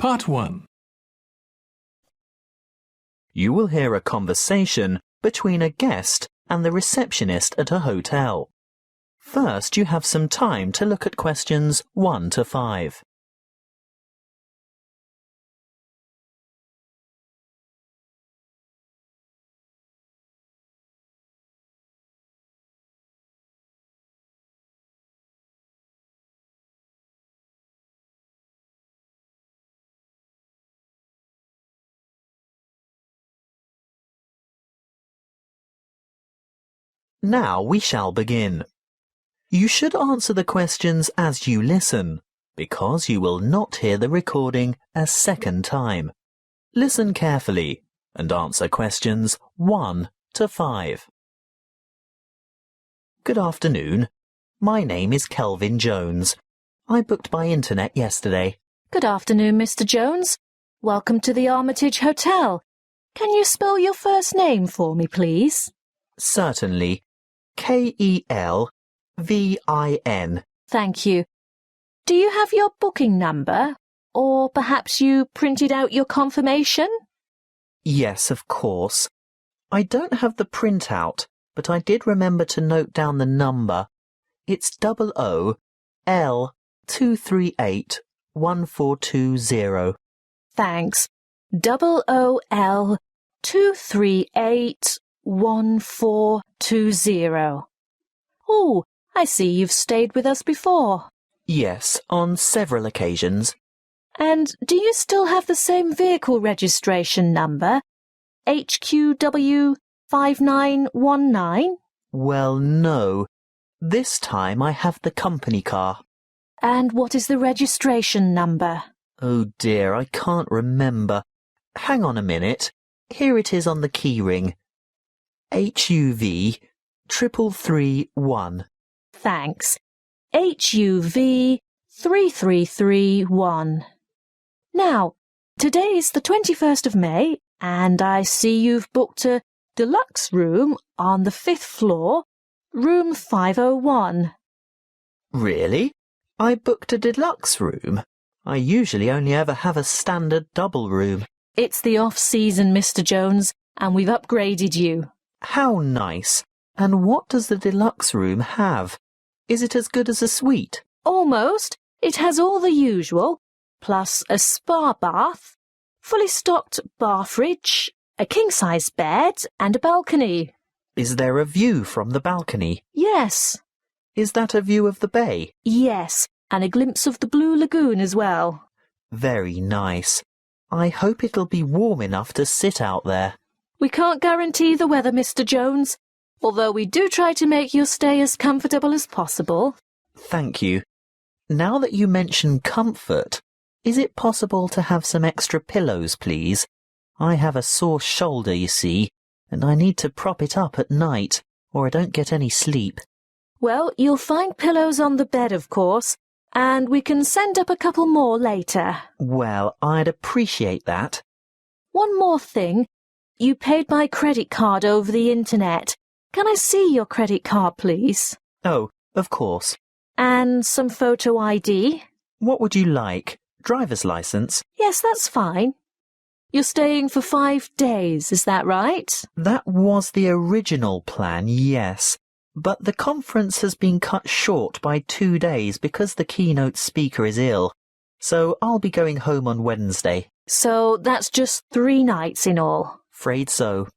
Part 1. You will hear a conversation between a guest and the receptionist at a hotel. First, you have some time to look at questions 1 to 5. Now we shall begin. You should answer the questions as you listen, because you will not hear the recording a second time. Listen carefully and answer questions 1 to 5. Good afternoon. My name is Kelvin Jones. I booked by internet yesterday. Good afternoon, Mr. Jones. Welcome to the Armitage Hotel. Can you spell your first name for me, please? Certainly. K-E-L-V-I-N. Thank you. Do you have your booking number? Or perhaps you printed out your confirmation? Yes, of course. I don't have the printout, but I did remember to note down the number. It's OOL2381420. Thanks. OOL2381420. Oh, I see you've stayed with us before. Yes, on several occasions. And do you still have the same vehicle registration number? HQW5919? Well, no. This time I have the company car. And what is the registration number? Oh dear, I can't remember. Hang on a minute. Here it is on the keyring. HUV 3331. Thanks. HUV 3331. Now, today is the 21st of May, and I see you've booked a deluxe room on the 5th floor, room 501. Really? I booked a deluxe room? I usually only ever have a standard double room. It's the off-season, Mr. Jones, and we've upgraded you. How nice. And what does the deluxe room have? Is it as good as a suite? Almost. It has all the usual, plus a spa bath, fully stocked bar fridge, a king-size bed, and a balcony. Is there a view from the balcony? Yes. Is that a view of the bay? Yes, and a glimpse of the Blue Lagoon as well. Very nice. I hope it'll be warm enough to sit out there. We can't guarantee the weather, Mr. Jones, although we do try to make your stay as comfortable as possible. Thank you. Now that you mention comfort, is it possible to have some extra pillows, please? I have a sore shoulder, you see, and I need to prop it up at night, or I don't get any sleep. Well, you'll find pillows on the bed, of course, and we can send up a couple more later. Well, I'd appreciate that. One more thing. You paid by credit card over the internet. Can I see your credit card, please? Oh, of course. And some photo ID? What would you like? Driver's license? Yes, that's fine. You're staying for 5 days, is that right? That was the original plan, yes. But the conference has been cut short by 2 days because the keynote speaker is ill. So I'll be going home on Wednesday. So that's just 3 nights in all. Afraid so.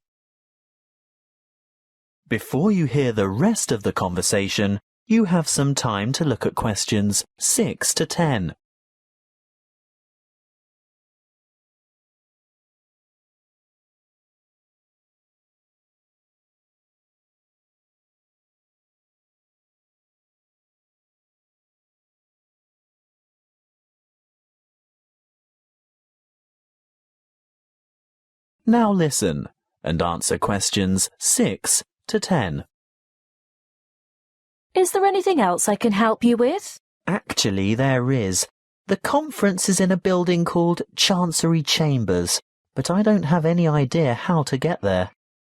Before you hear the rest of the conversation, you have some time to look at questions 6 to 10. Now listen and answer questions 6 to 10. Is there anything else I can help you with? Actually, there is. The conference is in a building called Chancery Chambers, but I don't have any idea how to get there.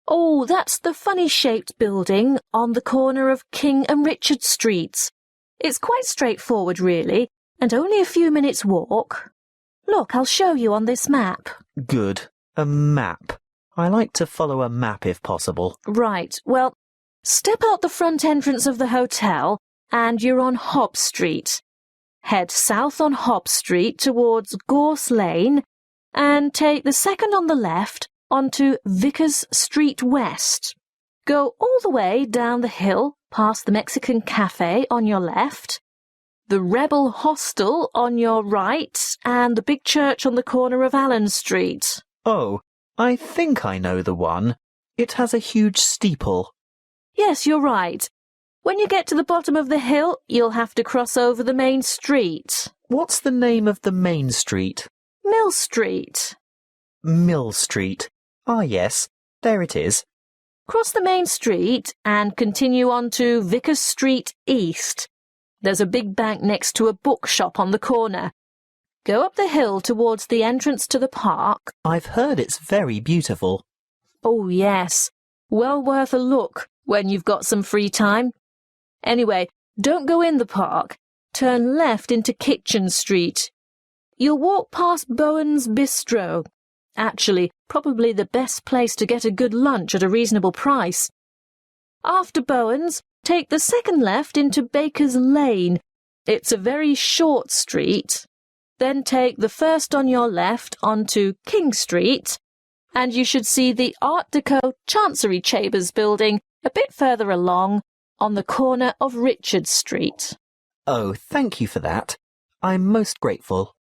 Oh, that's the funny-shaped building on the corner of King and Richard Streets. It's quite straightforward, really, and only a few minutes' walk. Look, I'll show you on this map. Good. A map. I like to follow a map if possible. Right, well, step out the front entrance of the hotel and you're on Hobb Street. Head south on Hobb Street towards Gorse Lane and take the second on the left onto Vickers Street West. Go all the way down the hill past the Mexican Cafe on your left, the Rebel Hostel on your right, and the big church on the corner of Allen Street. Oh, I think I know the one. It has a huge steeple. Yes, you're right. When you get to the bottom of the hill, you'll have to cross over the main street. What's the name of the main street? Mill Street. Mill Street. Ah, yes, there it is. Cross the main street and continue on to Vickers Street East. There's a big bank next to a bookshop on the corner. Go up the hill towards the entrance to the park. I've heard it's very beautiful. Oh, yes. Well worth a look when you've got some free time. Anyway, don't go in the park. Turn left into Kitchen Street. You'll walk past Bowen's Bistro. Actually, probably the best place to get a good lunch at a reasonable price. After Bowen's, take the second left into Baker's Lane. It's a very short street. Then take the first on your left onto King Street, and you should see the Art Deco Chancery Chambers building a bit further along on the corner of Richard Street. Oh, thank you for that. I'm most grateful.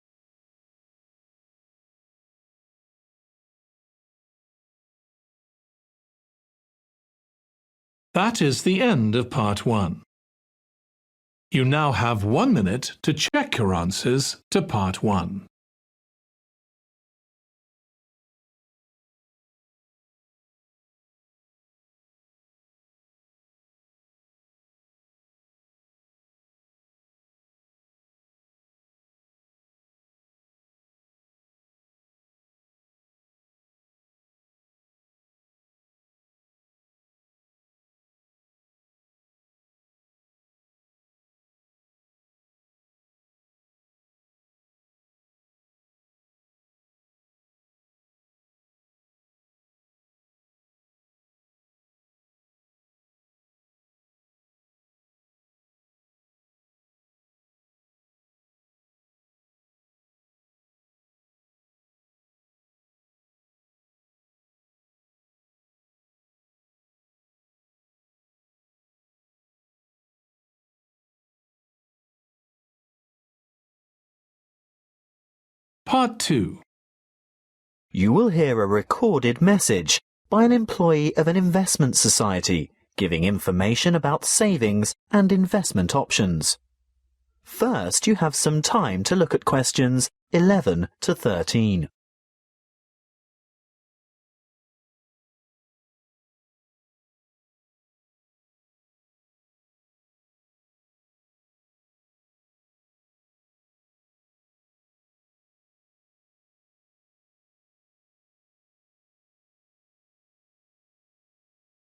That is the end of part 1. You now have 1 minute to check your answers to part 1. Part 2. You will hear a recorded message by an employee of an investment society giving information about savings and investment options. First, you have some time to look at questions 11 to 13.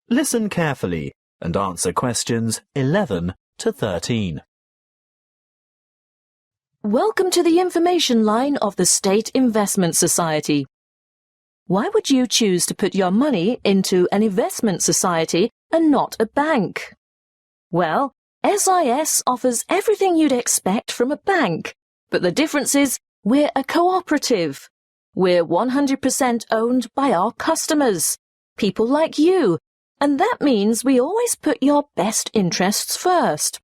Listen carefully and answer questions 11 to 13. Welcome to the information line of the State Investment Society. Why would you choose to put your money into an investment society and not a bank? Well, SIS offers everything you'd expect from a bank, but the difference is we're a cooperative. We're 100% owned by our customers, people like you, and that means we always put your best interests first.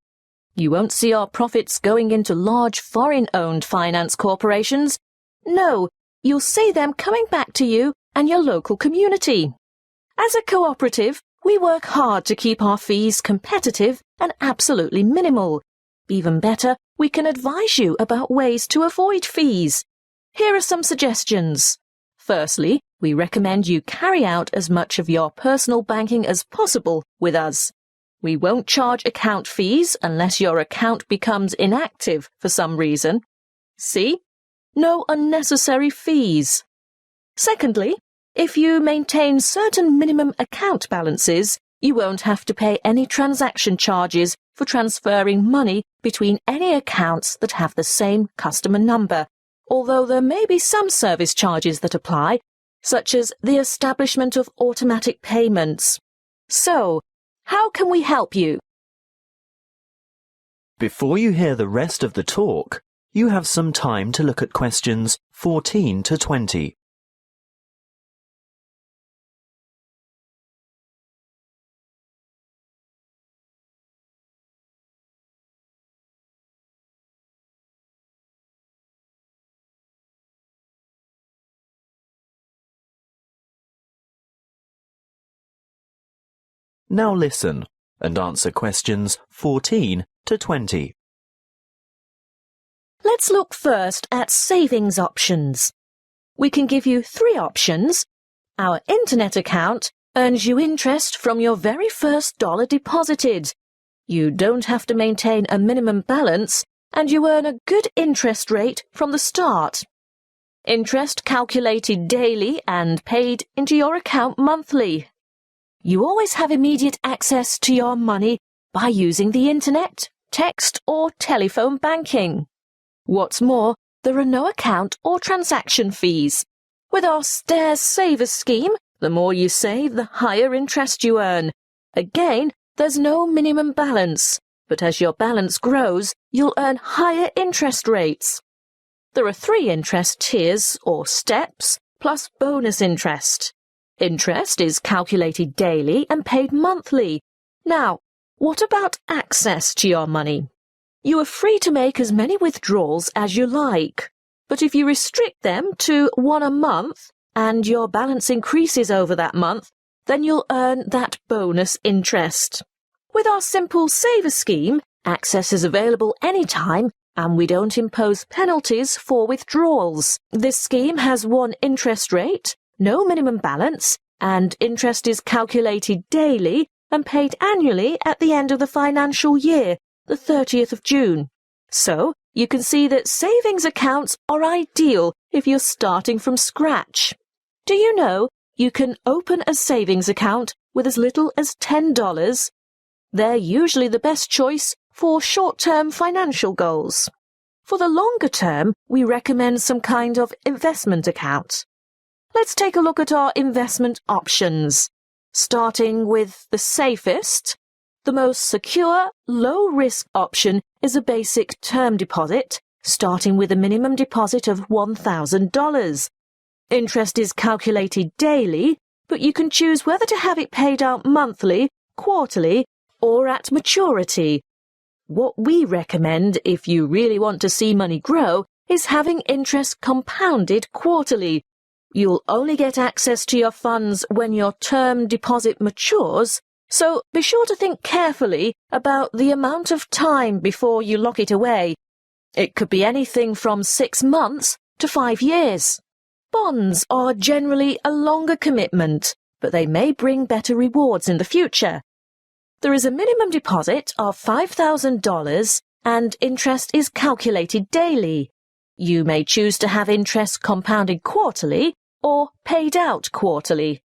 You won't see our profits going into large foreign-owned finance corporations. No, you'll see them coming back to you and your local community. As a cooperative, we work hard to keep our fees competitive and absolutely minimal. Even better, we can advise you about ways to avoid fees. Here are some suggestions. Firstly, we recommend you carry out as much of your personal banking as possible with us. We won't charge account fees unless your account becomes inactive for some reason. See? No unnecessary fees. Secondly, if you maintain certain minimum account balances, you won't have to pay any transaction charges for transferring money between any accounts that have the same customer number, although there may be some service charges that apply, such as the establishment of automatic payments. So, how can we help you? Before you hear the rest of the talk, you have some time to look at questions 14 to 20. Now listen and answer questions 14 to 20. Let's look first at savings options. We can give you 3 options. Our internet account earns you interest from your very first dollar deposited. You don't have to maintain a minimum balance, and you earn a good interest rate from the start. Interest calculated daily and paid into your account monthly. You always have immediate access to your money by using the internet, text or telephone banking. What's more, there are no account or transaction fees. With our Stairs Saver scheme, the more you save, the higher interest you earn. Again, there's no minimum balance, but as your balance grows, you'll earn higher interest rates. There are 3 interest tiers or steps, plus bonus interest. Interest is calculated daily and paid monthly. Now, what about access to your money? You are free to make as many withdrawals as you like, but if you restrict them to 1 a month and your balance increases over that month, then you'll earn that bonus interest. With our simple saver scheme, access is available anytime and we don't impose penalties for withdrawals. This scheme has 1 interest rate, no minimum balance, and interest is calculated daily and paid annually at the end of the financial year, the 30th of June. So, you can see that savings accounts are ideal if you're starting from scratch. Do you know you can open a savings account with as little as $10? They're usually the best choice for short-term financial goals. For the longer term, we recommend some kind of investment account. Let's take a look at our investment options. Starting with the safest, the most secure, low-risk option is a basic term deposit, starting with a minimum deposit of $1,000. Interest is calculated daily, but you can choose whether to have it paid out monthly, quarterly, or at maturity. What we recommend if you really want to see money grow is having interest compounded quarterly. You'll only get access to your funds when your term deposit matures, so be sure to think carefully about the amount of time before you lock it away. It could be anything from 6 months to 5 years. Bonds are generally a longer commitment, but they may bring better rewards in the future. There is a minimum deposit of $5,000 and interest is calculated daily. You may choose to have interest compounded quarterly or paid out quarterly.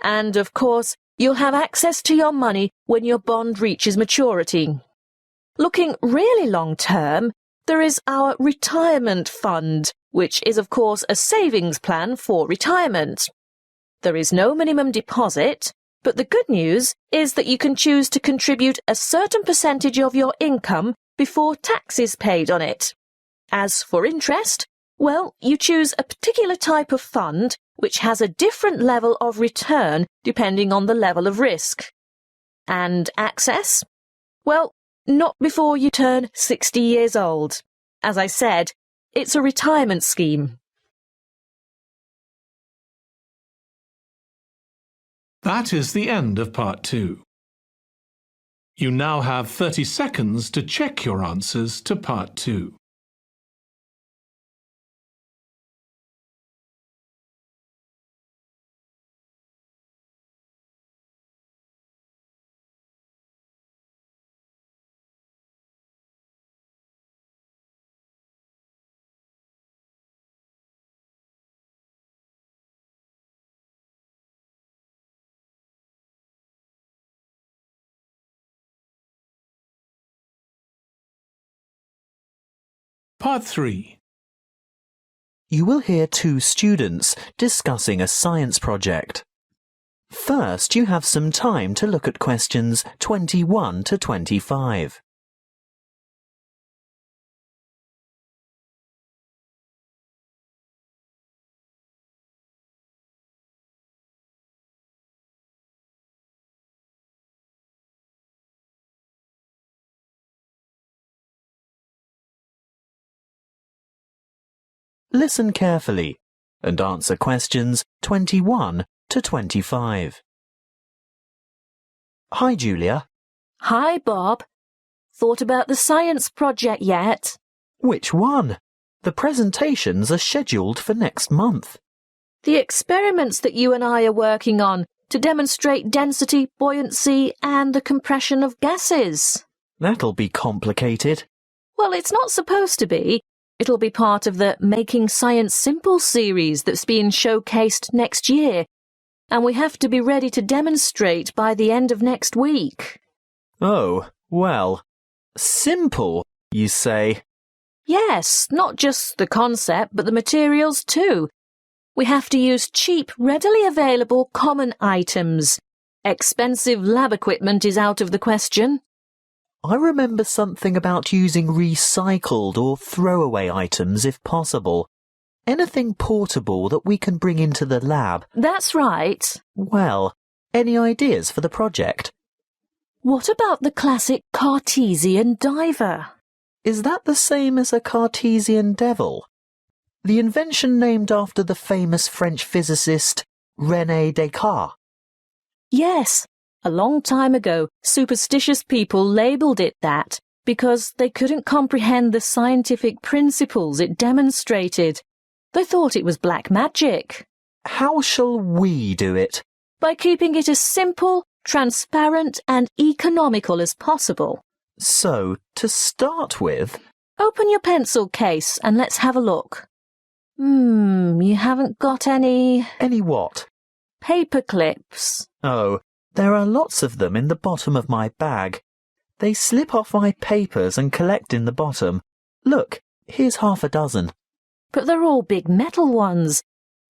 And, of course, you'll have access to your money when your bond reaches maturity. Looking really long-term, there is our retirement fund, which is, of course, a savings plan for retirement. There is no minimum deposit, but the good news is that you can choose to contribute a certain percentage of your income before tax is paid on it. As for interest, well, you choose a particular type of fund which has a different level of return depending on the level of risk. And access? Well, not before you turn 60 years old. As I said, it's a retirement scheme. That is the end of part 2. You now have 30 seconds to check your answers to part 2. Part 3. you will hear two students discussing a science project. First, you have some time to look at questions 21 to 25. Listen carefully and answer questions 21 to 25. Hi, Julia. Hi, Bob. Thought about the science project yet? Which one? The presentations are scheduled for next month. The experiments that you and I are working on to demonstrate density, buoyancy, and the compression of gases. That'll be complicated. Well, it's not supposed to be. It'll be part of the Making Science Simple series that's being showcased next year, and we have to be ready to demonstrate by the end of next week. Oh, well, simple, you say? Yes, not just the concept, but the materials too. We have to use cheap, readily available common items. Expensive lab equipment is out of the question. I remember something about using recycled or throwaway items if possible. Anything portable that we can bring into the lab. That's right. Well, any ideas for the project? What about the classic Cartesian diver? Is that the same as a Cartesian devil? The invention named after the famous French physicist René Descartes. Yes. A long time ago, superstitious people labelled it that because they couldn't comprehend the scientific principles it demonstrated. They thought it was black magic. How shall we do it? By keeping it as simple, transparent and economical as possible. So, to start with... Open your pencil case and let's have a look. You haven't got any... Any what? Paper clips. Oh, there are lots of them in the bottom of my bag. They slip off my papers and collect in the bottom. Look, here's half a dozen. But they're all big metal ones.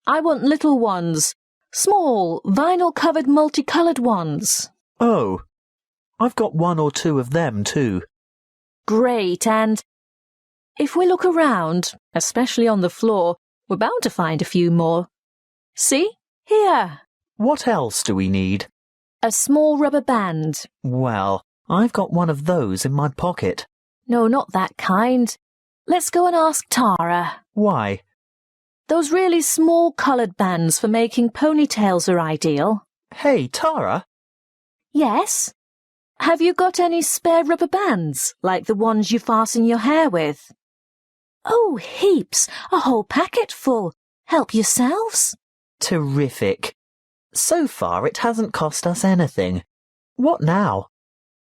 I want little ones. Small, vinyl-covered multicoloured ones. Oh, I've got one or two of them too. Great, and if we look around, especially on the floor, we're bound to find a few more. See? Here. What else do we need? A small rubber band. Well, I've got one of those in my pocket. No, not that kind. Let's go and ask Tara. Why? Those really small coloured bands for making ponytails are ideal. Hey, Tara? Yes? Have you got any spare rubber bands, like the ones you fasten your hair with? Oh, heaps. A whole packet full. Help yourselves. Terrific. So far it hasn't cost us anything. What now?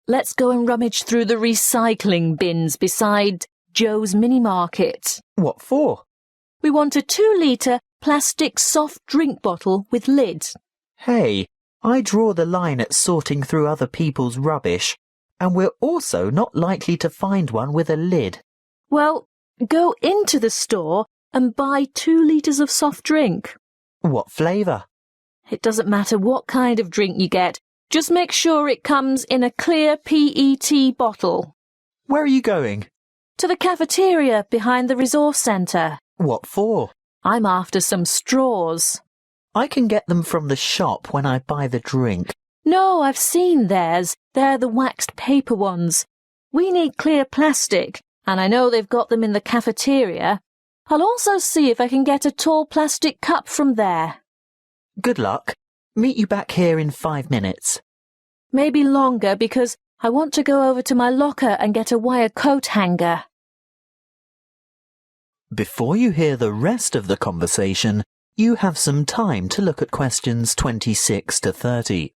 Let's go and rummage through the recycling bins beside Joe's mini market. What for? We want a 2-litre plastic soft drink bottle with lid. Hey, I draw the line at sorting through other people's rubbish, and we're also not likely to find one with a lid. Well, go into the store and buy 2 litres of soft drink. What flavour? It doesn't matter what kind of drink you get. Just make sure it comes in a clear PET bottle. Where are you going? To the cafeteria behind the resource centre. What for? I'm after some straws. I can get them from the shop when I buy the drink. No, I've seen theirs. They're the waxed paper ones. We need clear plastic, and I know they've got them in the cafeteria. I'll also see if I can get a tall plastic cup from there. Good luck. Meet you back here in 5 minutes. Maybe longer because I want to go over to my locker and get a wire coat hanger. Before you hear the rest of the conversation, you have some time to look at questions 26 to 30.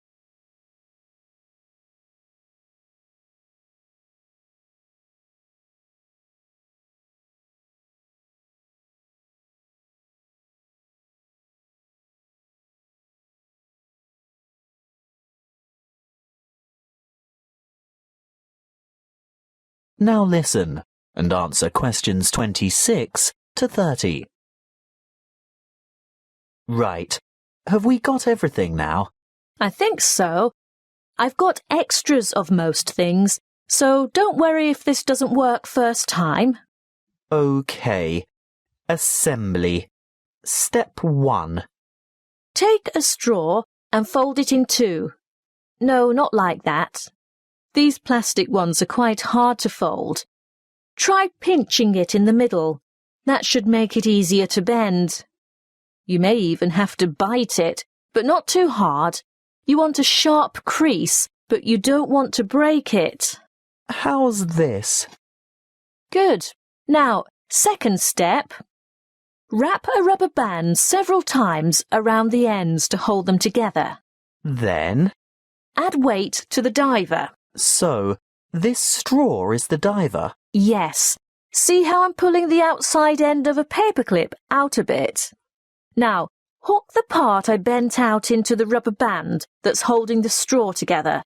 Now listen and answer questions 26 to 30. Right. Have we got everything now? I think so. I've got extras of most things, so don't worry if this doesn't work first time. OK. Assembly. Step 1. Take a straw and fold it in two. No, not like that. These plastic ones are quite hard to fold. Try pinching it in the middle. That should make it easier to bend. You may even have to bite it, but not too hard. You want a sharp crease, but you don't want to break it. How's this? Good. Now, second step. Wrap a rubber band several times around the ends to hold them together. Then? Add weight to the diver. So, this straw is the diver? Yes. See how I'm pulling the outside end of a paperclip out a bit? Now, hook the part I bent out into the rubber band that's holding the straw together.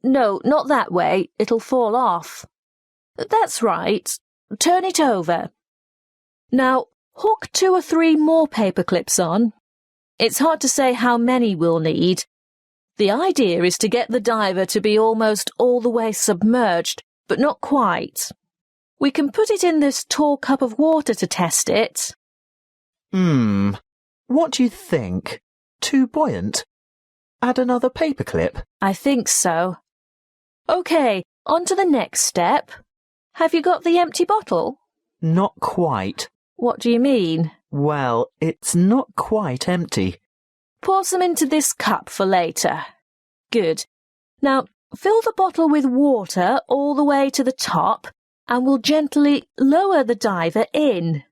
No, not that way. It'll fall off. That's right. Turn it over. Now, hook 2 or 3 more paper clips on. It's hard to say how many we'll need. The idea is to get the diver to be almost all the way submerged, but not quite. We can put it in this tall cup of water to test it. What do you think? Too buoyant? Add another paperclip? I think so. OK, on to the next step. Have you got the empty bottle? Not quite. What do you mean? Well, it's not quite empty. Pour some into this cup for later. Good. Now, fill the bottle with water all the way to the top and we'll gently lower the diver in.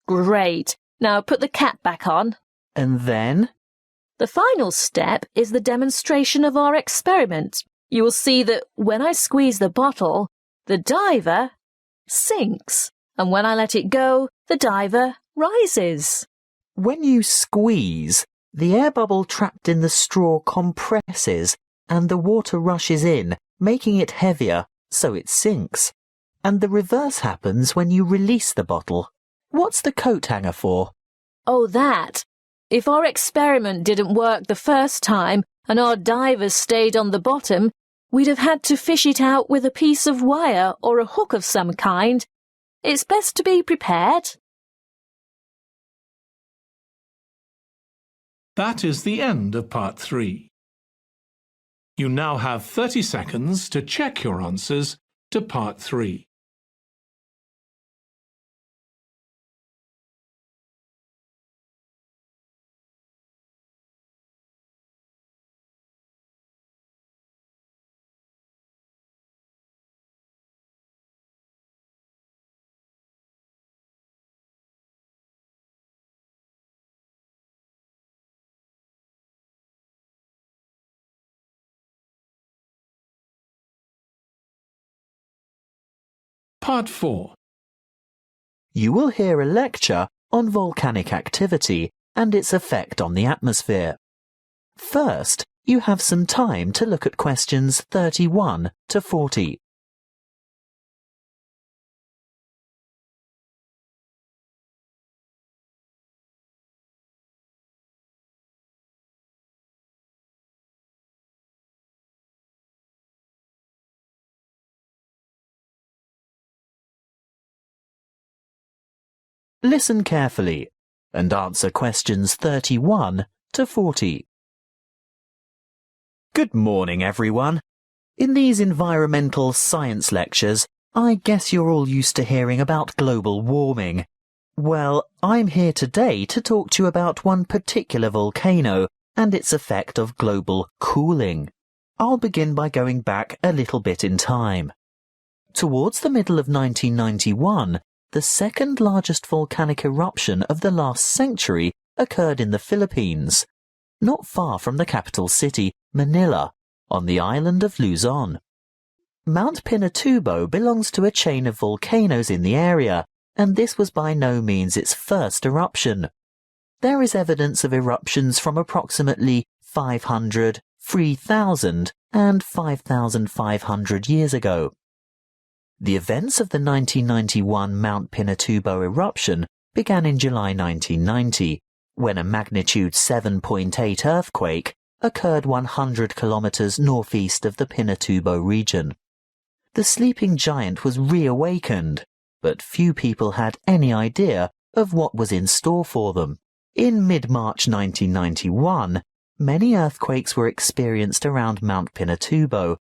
Great. Now put the cap back on. And then? The final step is the demonstration of our experiment. You will see that when I squeeze the bottle, the diver sinks, and when I let it go, the diver rises. When you squeeze, the air bubble trapped in the straw compresses and the water rushes in, making it heavier, so it sinks. And the reverse happens when you release the bottle. What's the coat hanger for? Oh, that. If our experiment didn't work the first time and our divers stayed on the bottom, we'd have had to fish it out with a piece of wire or a hook of some kind. It's best to be prepared. That is the end of part 3. You now have 30 seconds to check your answers to part 3. Part 4. You will hear a lecture on volcanic activity and its effect on the atmosphere. First, you have some time to look at questions 31 to 40. Listen carefully and answer questions 31 to 40. Good morning, everyone. In these environmental science lectures, I guess you're all used to hearing about global warming. Well, I'm here today to talk to you about one particular volcano and its effect of global cooling. I'll begin by going back a little bit in time. Towards the middle of 1991, the second largest volcanic eruption of the last century occurred in the Philippines, not far from the capital city, Manila, on the island of Luzon. Mount Pinatubo belongs to a chain of volcanoes in the area, and this was by no means its first eruption. There is evidence of eruptions from approximately 500, 3,000 and 5,500 years ago. The events of the 1991 Mount Pinatubo eruption began in July 1990, when a magnitude 7.8 earthquake occurred 100 kilometers northeast of the Pinatubo region. The sleeping giant was reawakened, but few people had any idea of what was in store for them. In mid-March 1991, many earthquakes were experienced around Mount Pinatubo,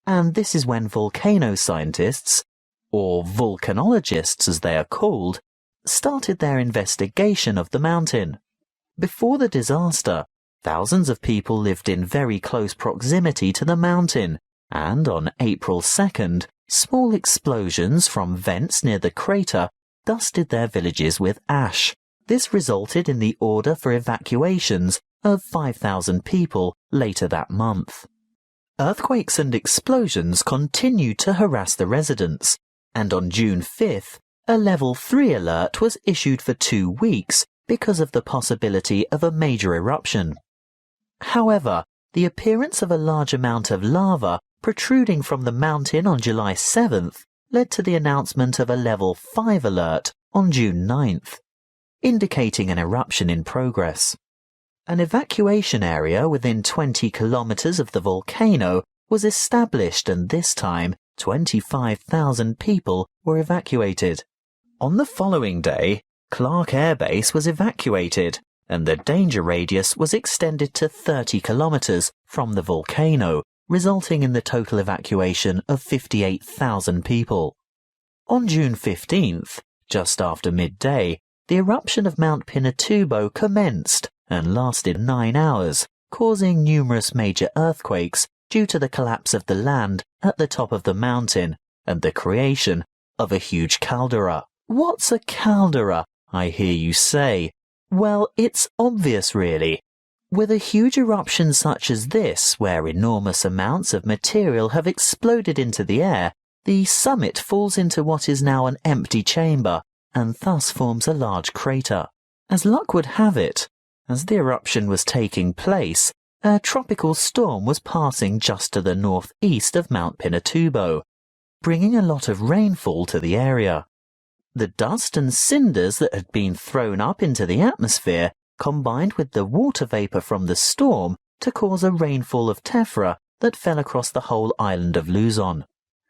and this is when volcano scientists, or volcanologists as they are called, started their investigation of the mountain. Before the disaster, thousands of people lived in very close proximity to the mountain, and on April 2nd, small explosions from vents near the crater dusted their villages with ash. This resulted in the order for evacuations of 5,000 people later that month. Earthquakes and explosions continued to harass the residents, and on June 5th, a Level 3 alert was issued for 2 weeks because of the possibility of a major eruption. However, the appearance of a large amount of lava protruding from the mountain on July 7th led to the announcement of a Level 5 alert on June 9th, indicating an eruption in progress. An evacuation area within 20 kilometers of the volcano was established, and this time 25,000 people were evacuated. On the following day, Clark Air Base was evacuated, and the danger radius was extended to 30 kilometers from the volcano, resulting in the total evacuation of 58,000 people. On June 15th, just after midday, the eruption of Mount Pinatubo commenced and lasted 9 hours, causing numerous major earthquakes due to the collapse of the land at the top of the mountain and the creation of a huge caldera. What's a caldera, I hear you say? Well, it's obvious really. With a huge eruption such as this, where enormous amounts of material have exploded into the air, the summit falls into what is now an empty chamber, and thus forms a large crater. As luck would have it, as the eruption was taking place, a tropical storm was passing just to the northeast of Mount Pinatubo, bringing a lot of rainfall to the area. The dust and cinders that had been thrown up into the atmosphere combined with the water vapor from the storm to cause a rainfall of tephra that fell across the whole island of Luzon.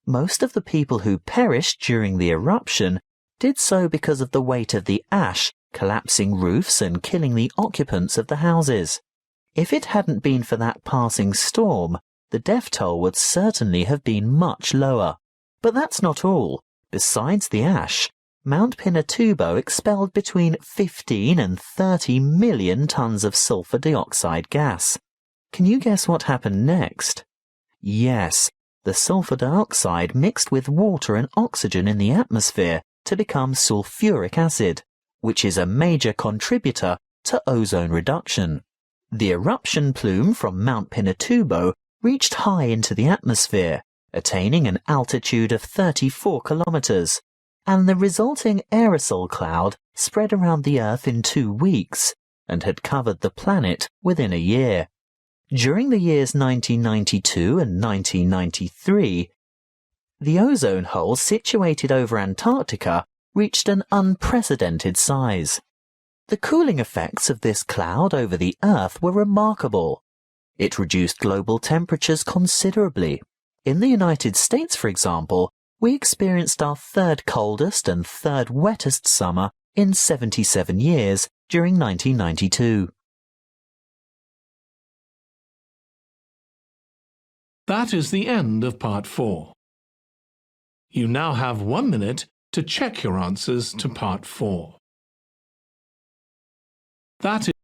Most of the people who perished during the eruption did so because of the weight of the ash collapsing roofs and killing the occupants of the houses. If it hadn't been for that passing storm, the death toll would certainly have been much lower. But that's not all. Besides the ash, Mount Pinatubo expelled between 15 and 30 million tons of sulfur dioxide gas. Can you guess what happened next? Yes, the sulfur dioxide mixed with water and oxygen in the atmosphere to become sulfuric acid, which is a major contributor to ozone reduction. The eruption plume from Mount Pinatubo reached high into the atmosphere, attaining an altitude of 34 kilometers, and the resulting aerosol cloud spread around the Earth in 2 weeks and had covered the planet within a year. During the years 1992 and 1993, the ozone hole situated over Antarctica reached an unprecedented size. The cooling effects of this cloud over the Earth were remarkable. It reduced global temperatures considerably. In the United States, for example, we experienced our 3rd coldest and 3rd wettest summer in 77 years during 1992. That is the end of Part 4. You now have 1 minute to check your answers to Part 4. That is